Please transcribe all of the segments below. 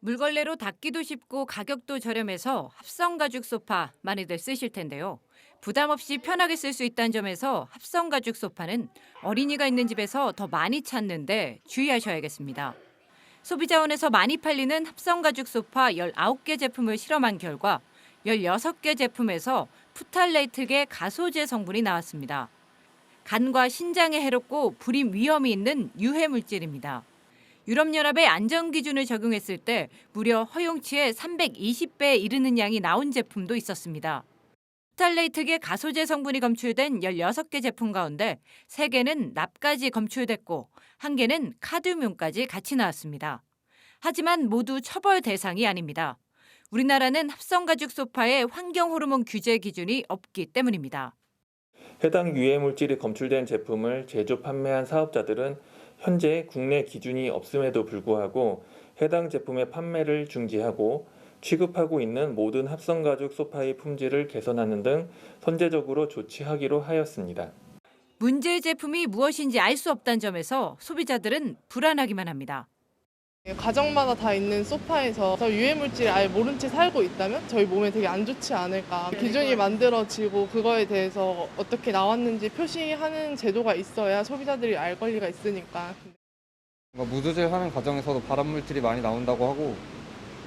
물걸레로 닦기도 쉽고 가격도 저렴해서 합성 가죽 소파 많이들 쓰실 텐데요. 부담 없이 편하게 쓸 수 있다는 점에서 합성 가죽 소파는 어린이가 있는 집에서 더 많이 찾는데 주의하셔야겠습니다. 소비자원에서 많이 팔리는 합성 가죽 소파 19개 제품을 실험한 결과 16개 제품에서 푸탈레이트계 가소제 성분이 나왔습니다. 간과 신장에 해롭고 불임 위험이 있는 유해 물질입니다. 유럽연합의 안전기준을 적용했을 때 무려 허용치의 320배에 이르는 양이 나온 제품도 있었습니다. 스탈레이트계 가소제 성분이 검출된 16개 제품 가운데 3개는 납까지 검출됐고 1개는 카드뮴까지 같이 나왔습니다. 하지만 모두 처벌 대상이 아닙니다. 우리나라는 합성가죽 소파의 환경호르몬 규제 기준이 없기 때문입니다. 해당 유해 물질이 검출된 제품을 제조 판매한 사업자들은 현재 국내 기준이 없음에도 불구하고 해당 제품의 판매를 중지하고 취급하고 있는 모든 합성가죽 소파의 품질을 개선하는 등 선제적으로 조치하기로 하였습니다. 문제의 제품이 무엇인지 알 수 없다는 점에서 소비자들은 불안하기만 합니다. 가정마다 다 있는 소파에서 저 유해물질을 아예 모른 채 살고 있다면 저희 몸에 되게 안 좋지 않을까. 기준이 만들어지고 그거에 대해서 어떻게 나왔는지 표시하는 제도가 있어야 소비자들이 알 권리가 있으니까. 무두질 하는 과정에서도 발암 물질이 많이 나온다고 하고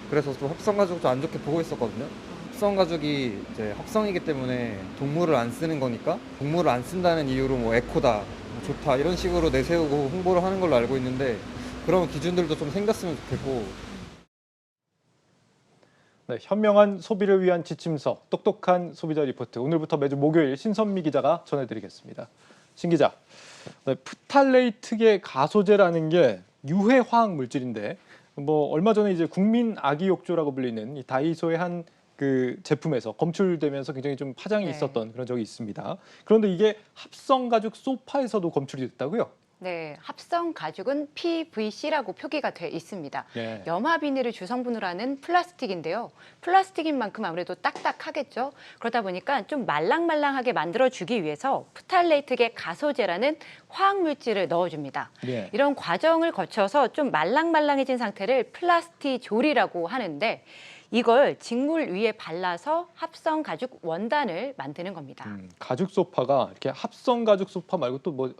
그래서 좀 합성 가죽도 안 좋게 보고 있었거든요. 합성 가죽이 이제 합성이기 때문에 동물을 안 쓰는 거니까 동물을 안 쓴다는 이유로 뭐 에코다, 뭐 좋다 이런 식으로 내세우고 홍보를 하는 걸로 알고 있는데 그런 기준들도 좀 생겼으면 좋겠고. 네, 현명한 소비를 위한 지침서, 똑똑한 소비자 리포트. 오늘부터 매주 목요일 신선미 기자가 전해드리겠습니다. 신 기자, 네, 프탈레이트계 가소제라는 게 유해 화학 물질인데, 얼마 전에 이제 국민 아기 욕조라고 불리는 이 다이소의 한 그 제품에서 검출되면서 굉장히 좀 파장이 있었던 그런 적이 있습니다. 그런데 이게 합성 가죽 소파에서도 검출이 됐다고요? 네, 합성 가죽은 PVC라고 표기가 돼 있습니다. 네. 염화 비닐을 주성분으로 하는 플라스틱인데요. 플라스틱인 만큼 아무래도 딱딱하겠죠. 그러다 보니까 좀 말랑말랑하게 만들어주기 위해서 프탈레이트계 가소제라는 화학 물질을 넣어줍니다. 네. 이런 과정을 거쳐서 좀 말랑말랑해진 상태를 플라스티졸이라고 하는데 이걸 직물 위에 발라서 합성 가죽 원단을 만드는 겁니다. 가죽 소파가 이렇게 합성 가죽 소파 말고 또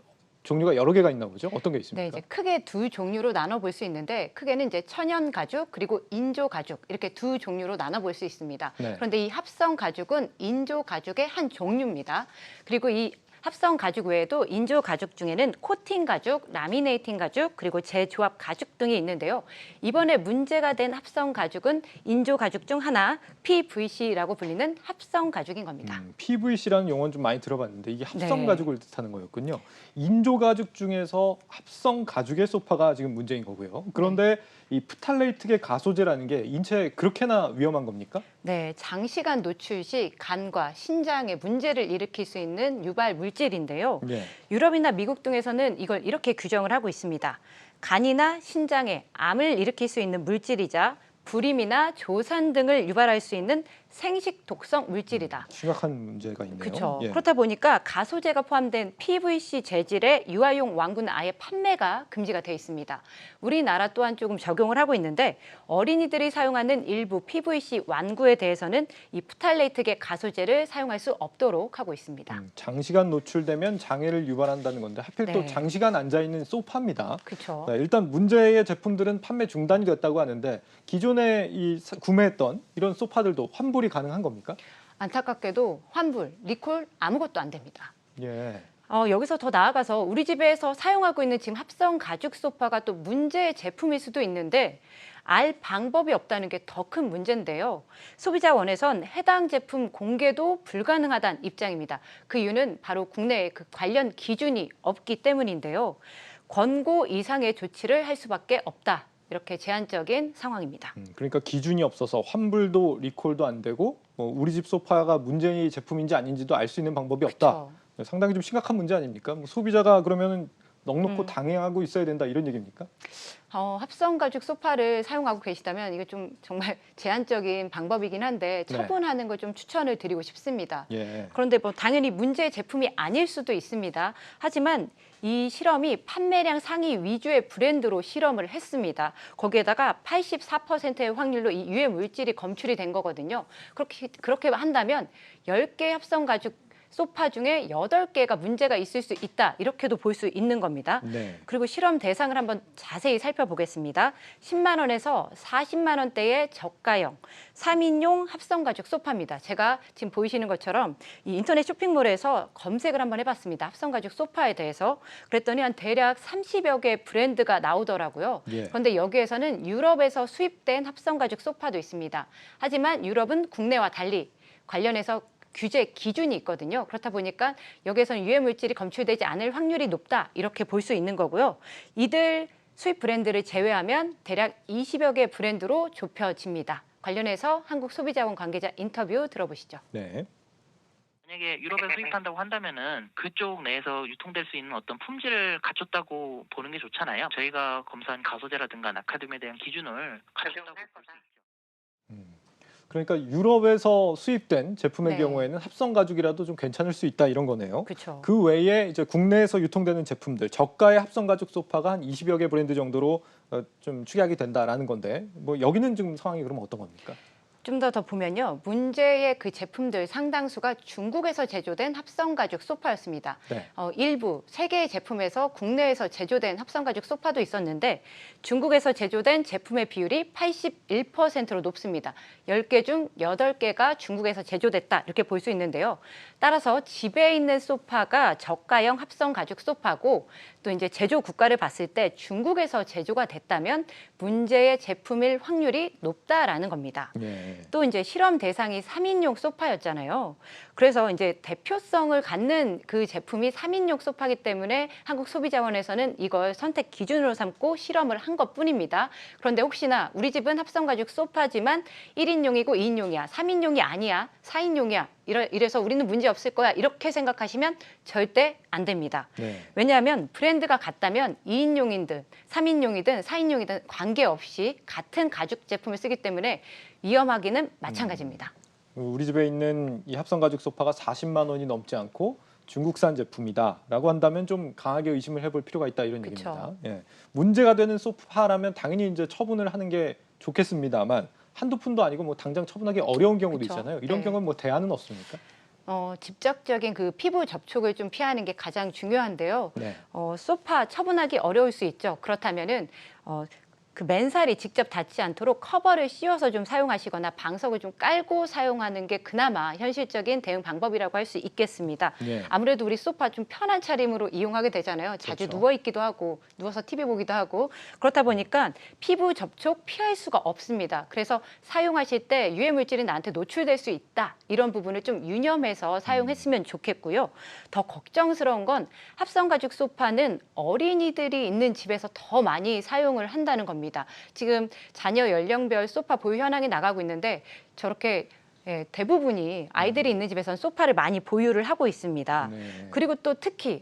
종류가 여러 개가 있나 보죠? 어떤 게 있습니까? 네, 이제 크게 두 종류로 나눠 볼 수 있는데 크게는 이제 천연 가죽 그리고 인조 가죽 이렇게 두 종류로 나눠 볼 수 있습니다. 네. 그런데 이 합성 가죽은 인조 가죽의 한 종류입니다. 그리고 이 합성 가죽 외에도 인조 가죽 중에는 코팅 가죽, 라미네이팅 가죽, 그리고 재조합 가죽 등이 있는데요. 이번에 문제가 된 합성 가죽은 인조 가죽 중 하나, PVC라고 불리는 합성 가죽인 겁니다. PVC라는 용어는 좀 많이 들어봤는데 이게 합성 네. 가죽을 뜻하는 거였군요. 인조 가죽 중에서 합성 가죽의 소파가 지금 문제인 거고요. 그런데 이 프탈레이트계 가소제라는 게 인체에 그렇게나 위험한 겁니까? 네, 장시간 노출 시 간과 신장에 문제를 일으킬 수 있는 유발 물질인데요. 네. 유럽이나 미국 등에서는 이걸 이렇게 규정을 하고 있습니다. 간이나 신장에 암을 일으킬 수 있는 물질이자 불임이나 조산 등을 유발할 수 있는 생식 독성 물질이다. 심각한 문제가 있네요. 그렇죠. 예. 그렇다 보니까 가소제가 포함된 PVC 재질의 유아용 왕구는 아예 판매가 금지가 돼 있습니다. 우리나라 또한 조금 적용을 하고 있는데 어린이들이 사용하는 일부 PVC 완구에 대해서는 이 프탈레이트계 가소제를 사용할 수 없도록 하고 있습니다. 장시간 노출되면 장애를 유발한다는 건데 하필 또 네. 장시간 앉아 있는 소파입니다. 그렇죠. 네, 일단 문제의 제품들은 판매 중단이 됐다고 하는데 기존에 구매했던 이런 소파들도 환불이 가능한 겁니까? 안타깝게도 환불, 리콜 아무것도 안 됩니다. 예. 여기서 더 나아가서 우리 집에서 사용하고 있는 지금 합성 가죽 소파가 또 문제의 제품일 수도 있는데 알 방법이 없다는 게 더 큰 문제인데요. 소비자원에선 해당 제품 공개도 불가능하다는 입장입니다. 그 이유는 바로 국내에 그 관련 기준이 없기 때문인데요. 권고 이상의 조치를 할 수밖에 없다. 이렇게 제한적인 상황입니다. 그러니까 기준이 없어서 환불도 리콜도 안 되고 우리 집 소파가 문제의 제품인지 아닌지도 알 수 있는 방법이 없다. 그렇죠. 상당히 좀 심각한 문제 아닙니까? 소비자가 그러면 넉넉고 당행하고 있어야 된다 이런 얘기입니까? 합성가죽 소파를 사용하고 계시다면 이거 좀 정말 제한적인 방법이긴 한데 네. 처분하는 걸 좀 추천을 드리고 싶습니다. 예. 그런데 뭐 당연히 문제의 제품이 아닐 수도 있습니다. 하지만 이 실험이 판매량 상위 위주의 브랜드로 실험을 했습니다. 거기에다가 84%의 확률로 이 유해 물질이 검출이 된 거거든요. 그렇게 한다면 10개 합성 가죽 소파 중에 8개가 문제가 있을 수 있다. 이렇게도 볼 수 있는 겁니다. 네. 그리고 실험 대상을 한번 자세히 살펴보겠습니다. 10만 원에서 40만 원대의 저가형 3인용 합성가죽 소파입니다. 제가 지금 보이시는 것처럼 이 인터넷 쇼핑몰에서 검색을 한번 해봤습니다. 합성가죽 소파에 대해서. 그랬더니 한 대략 30여 개의 브랜드가 나오더라고요. 예. 그런데 여기에서는 유럽에서 수입된 합성가죽 소파도 있습니다. 하지만 유럽은 국내와 달리 관련해서 규제 기준이 있거든요. 그렇다 보니까 여기에서는 유해 물질이 검출되지 않을 확률이 높다. 이렇게 볼 수 있는 거고요. 이들 수입 브랜드를 제외하면 대략 20여 개 브랜드로 좁혀집니다. 관련해서 한국소비자원 관계자 인터뷰 들어보시죠. 네. 만약에 유럽에서 수입한다고 한다면은 그쪽 내에서 유통될 수 있는 어떤 품질을 갖췄다고 보는 게 좋잖아요. 저희가 검사한 가소제라든가 나카듐에 대한 기준을 갖췄다고 볼 수 있죠. 그러니까 유럽에서 수입된 제품의 네. 경우에는 합성 가죽이라도 좀 괜찮을 수 있다 이런 거네요. 그렇죠. 그 외에 이제 국내에서 유통되는 제품들 저가의 합성 가죽 소파가 한 20여 개 브랜드 정도로 좀 축약이 된다라는 건데 뭐 여기는 지금 상황이 그럼 어떤 겁니까? 좀 더 보면요. 문제의 그 제품들 상당수가 중국에서 제조된 합성가죽 소파였습니다. 네. 일부 3개의 제품에서 국내에서 제조된 합성가죽 소파도 있었는데 중국에서 제조된 제품의 비율이 81%로 높습니다. 10개 중 8개가 중국에서 제조됐다 이렇게 볼 수 있는데요. 따라서 집에 있는 소파가 저가형 합성가죽 소파고 또 이제 제조 국가를 봤을 때 중국에서 제조가 됐다면 문제의 제품일 확률이 높다라는 겁니다. 예. 또 이제 실험 대상이 3인용 소파였잖아요. 그래서 이제 대표성을 갖는 그 제품이 3인용 소파이기 때문에 한국소비자원에서는 이걸 선택 기준으로 삼고 실험을 한 것뿐입니다. 그런데 혹시나 우리 집은 합성가죽 소파지만 1인용이고 2인용이야, 3인용이 아니야, 4인용이야. 이래서 우리는 문제 없을 거야. 이렇게 생각하시면 절대 안 됩니다. 네. 왜냐하면 브랜드가 같다면 2인용이든 3인용이든 4인용이든 관계없이 같은 가죽 제품을 쓰기 때문에 위험하기는 마찬가지입니다. 우리 집에 있는 이 합성 가죽 소파가 40만 원이 넘지 않고 중국산 제품이다라고 한다면 좀 강하게 의심을 해볼 필요가 있다 이런 그쵸. 얘기입니다. 예. 문제가 되는 소파라면 당연히 이제 처분을 하는 게 좋겠습니다만 한두 푼도 아니고 뭐 당장 처분하기 어려운 경우도 그쵸. 있잖아요. 이런 네. 경우는 뭐 대안은 없습니까? 직접적인 그 피부 접촉을 좀 피하는 게 가장 중요한데요. 네. 소파 처분하기 어려울 수 있죠. 그렇다면은 그 맨살이 직접 닿지 않도록 커버를 씌워서 좀 사용하시거나 방석을 좀 깔고 사용하는 게 그나마 현실적인 대응 방법이라고 할 수 있겠습니다. 네. 아무래도 우리 소파 좀 편한 차림으로 이용하게 되잖아요. 자주 그렇죠. 누워 있기도 하고 누워서 TV 보기도 하고 그렇다 보니까 피부 접촉 피할 수가 없습니다. 그래서 사용하실 때 유해 물질이 나한테 노출될 수 있다. 이런 부분을 좀 유념해서 사용했으면 좋겠고요. 더 걱정스러운 건 합성 가죽 소파는 어린이들이 있는 집에서 더 많이 사용을 한다는 겁니다. 지금 자녀 연령별 소파 보유 현황이 나가고 있는데 저렇게 대부분이 아이들이 있는 집에서는 소파를 많이 보유를 하고 있습니다. 네. 그리고 또 특히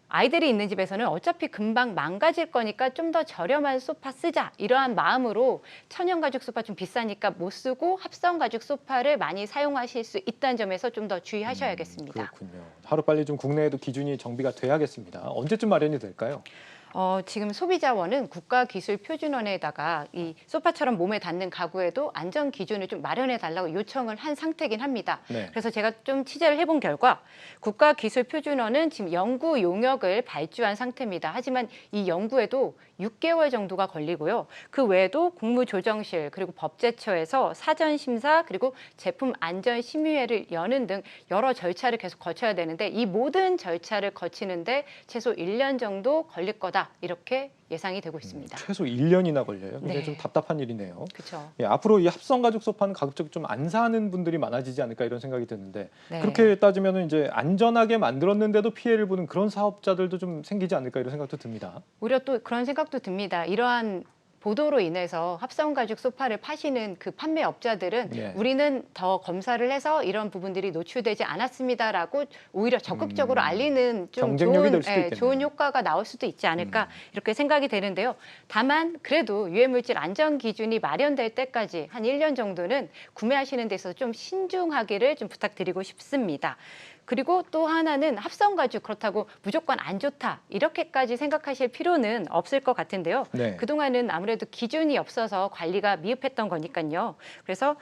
아이들이 있는 집에서는 어차피 금방 망가질 거니까 좀 더 저렴한 소파 쓰자 이러한 마음으로 천연 가죽 소파 좀 비싸니까 못 쓰고 합성 가죽 소파를 많이 사용하실 수 있다는 점에서 좀 더 주의하셔야겠습니다. 그렇군요. 하루빨리 좀 국내에도 기준이 정비가 돼야겠습니다. 언제쯤 마련이 될까요? 지금 소비자원은 국가기술표준원에다가 이 소파처럼 몸에 닿는 가구에도 안전 기준을 좀 마련해 달라고 요청을 한 상태긴 합니다. 네. 그래서 제가 좀 취재를 해본 결과 국가기술표준원은 지금 연구 용역을 발주한 상태입니다. 하지만 이 연구에도 6개월 정도가 걸리고요. 그 외에도 국무조정실 그리고 법제처에서 사전 심사 그리고 제품 안전 심의회를 여는 등 여러 절차를 계속 거쳐야 되는데 이 모든 절차를 거치는데 최소 1년 정도 걸릴 거다. 이렇게 예상이 되고 있습니다. 최소 1년이나 걸려요. 굉장히 네. 좀 답답한 일이네요. 그렇죠. 예, 앞으로 이 합성 가죽 소파는 가급적 좀 안 사는 분들이 많아지지 않을까 이런 생각이 드는데 네. 그렇게 따지면 이제 안전하게 만들었는데도 피해를 보는 그런 사업자들도 좀 생기지 않을까 이런 생각도 듭니다. 오히려 또 그런 생각도 듭니다. 이러한 보도로 인해서 합성가죽 소파를 파시는 그 판매업자들은 예. 우리는 더 검사를 해서 이런 부분들이 노출되지 않았습니다라고 오히려 적극적으로 알리는 좀 경쟁력이 될 수도 좋은, 있겠네요. 좋은 효과가 나올 수도 있지 않을까 이렇게 생각이 되는데요. 다만 그래도 유해물질 안전 기준이 마련될 때까지 한 1년 정도는 구매하시는 데 있어서 좀 신중하기를 좀 부탁드리고 싶습니다. 그리고 또 하나는 합성가죽 그렇다고 무조건 안 좋다 이렇게까지 생각하실 필요는 없을 것 같은데요. 네. 그동안은 아무래도 기준이 없어서 관리가 미흡했던 거니까요. 그래서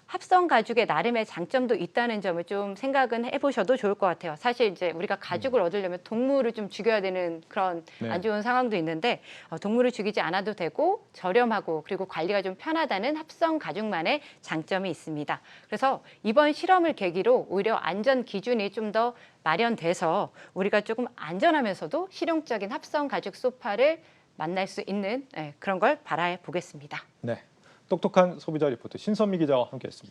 합성가죽의 나름의 장점도 있다는 점을 좀 생각은 해보셔도 좋을 것 같아요. 사실 이제 우리가 가죽을 얻으려면 동물을 좀 죽여야 되는 그런 네. 안 좋은 상황도 있는데 동물을 죽이지 않아도 되고 저렴하고 그리고 관리가 좀 편하다는 합성가죽만의 장점이 있습니다. 그래서 이번 실험을 계기로 오히려 안전 기준이 좀 더 마련돼서 우리가 조금 안전하면서도 실용적인 합성가죽 소파를 만날 수 있는 그런 걸 바라보겠습니다. 네. 똑똑한 소비자 리포트 신선미 기자와 함께했습니다.